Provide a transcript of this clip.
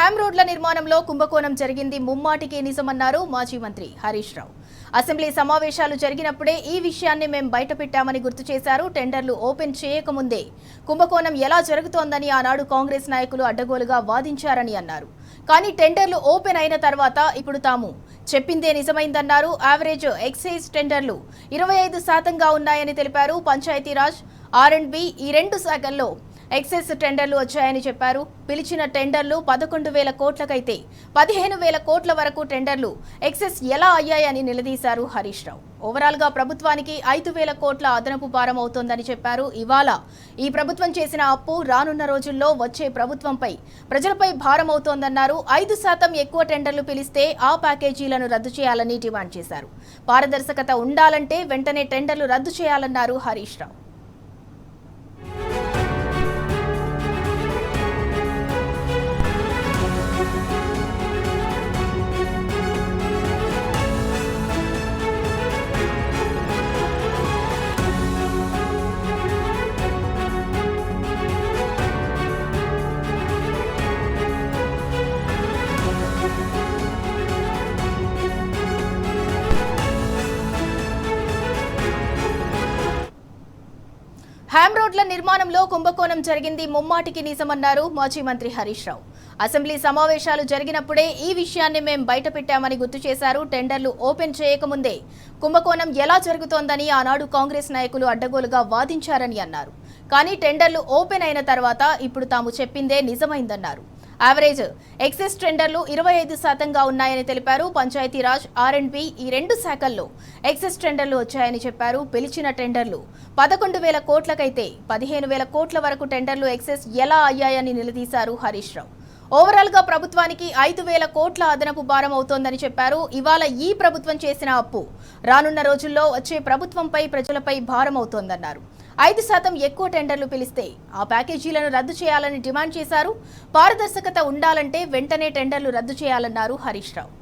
Ham రోడ్ల నిర్మాణంలో కుంభకోణం జరిగింది ముమ్మాటికి నిజమన్నారు మాజీ మంత్రి హరీష్ రావు. అసెంబ్లీ సమావేశాలు జరిగినప్పుడే ఈ విషయాన్ని మేం బయటపెట్టామని గుర్తు చేశారు. టెండర్లు ఓపెన్ చేయకముందే కుంభకోణం ఎలా జరుగుతోందని ఆనాడు కాంగ్రెస్ నాయకులు అడ్డగోలుగా వాదించారని అన్నారు. కానీ టెండర్లు ఓపెన్ అయిన తర్వాత ఇప్పుడు తాము చెప్పిందే నిజమైందన్నారు. యావరేజ్ ఎక్సైజ్ టెండర్లు 25% ఉన్నాయని తెలిపారు. పంచాయతీరాజ్, R&B ఈ రెండు శాఖల్లో ఎక్సైజ్ టెండర్లు వచ్చాయని చెప్పారు. పిలిచిన టెండర్లు 11,000 కోట్లకైతే 15,000 కోట్ల వరకు టెండర్లు ఎక్సైజ్ ఎలా అయ్యాయని నిలదీశారు హరీష్ రావు. ఓవరాల్ గా ప్రభుత్వానికి 5,000 కోట్ల అదనపు భారం అవుతోందని చెప్పారు. ఇవాళ ఈ ప్రభుత్వం చేసిన అప్పు రానున్న రోజుల్లో వచ్చే ప్రభుత్వంపై, ప్రజలపై భారం అవుతోందన్నారు. 5% ఎక్కువ టెండర్లు పిలిస్తే ఆ ప్యాకేజీలను రద్దు చేయాలని డిమాండ్ చేశారు. పారదర్శకత ఉండాలంటే వెంటనే టెండర్లు రద్దు చేయాలన్నారు హరీష్ రావు. హ్యామ్ రోడ్ల నిర్మాణంలో కుంభకోణం జరిగింది ముమ్మాటికి నిజమన్నారు మాజీ మంత్రి హరీష్ రావు. అసెంబ్లీ సమావేశాలు జరిగినప్పుడే ఈ విషయాన్ని మేం బయటపెట్టామని గుర్తు చేశారు. టెండర్లు ఓపెన్ చేయకముందే కుంభకోణం ఎలా జరుగుతోందని ఆనాడు కాంగ్రెస్ నాయకులు అడ్డగోలుగా వాదించారని అన్నారు. కానీ టెండర్లు ఓపెన్ అయిన తర్వాత ఇప్పుడు తాము చెప్పిందే నిజమైందన్నారు. యావరేజ్ ఎక్సైజ్ టెండర్లు 25% ఉన్నాయని తెలిపారు. పంచాయతీరాజ్, R&B ఈ రెండు శాఖల్లో ఎక్సైజ్ టెండర్లు వచ్చాయని చెప్పారు. పిలిచిన టెండర్లు 11,000 కోట్లకైతే 15,000 కోట్ల వరకు టెండర్లు ఎక్సైజ్ ఎలా అయ్యాయని నిలదీశారు హరీష్ రావు. ఓవరాల్ గా ప్రభుత్వానికి 5,000 కోట్ల అదనపు భారం అవుతోందని చెప్పారు. ఇవాళ ఈ ప్రభుత్వం చేసిన అప్పు రానున్న రోజుల్లో వచ్చే ప్రభుత్వంపై, ప్రజలపై భారం అవుతోందన్నారు. 5% ఎక్కువ టెండర్లు పిలిస్తే ఆ ప్యాకేజీలను రద్దు చేయాలని డిమాండ్ చేశారు. పారదర్శకత ఉండాలంటే వెంటనే టెండర్లు రద్దు చేయాలన్నారు హరీష్ రావు.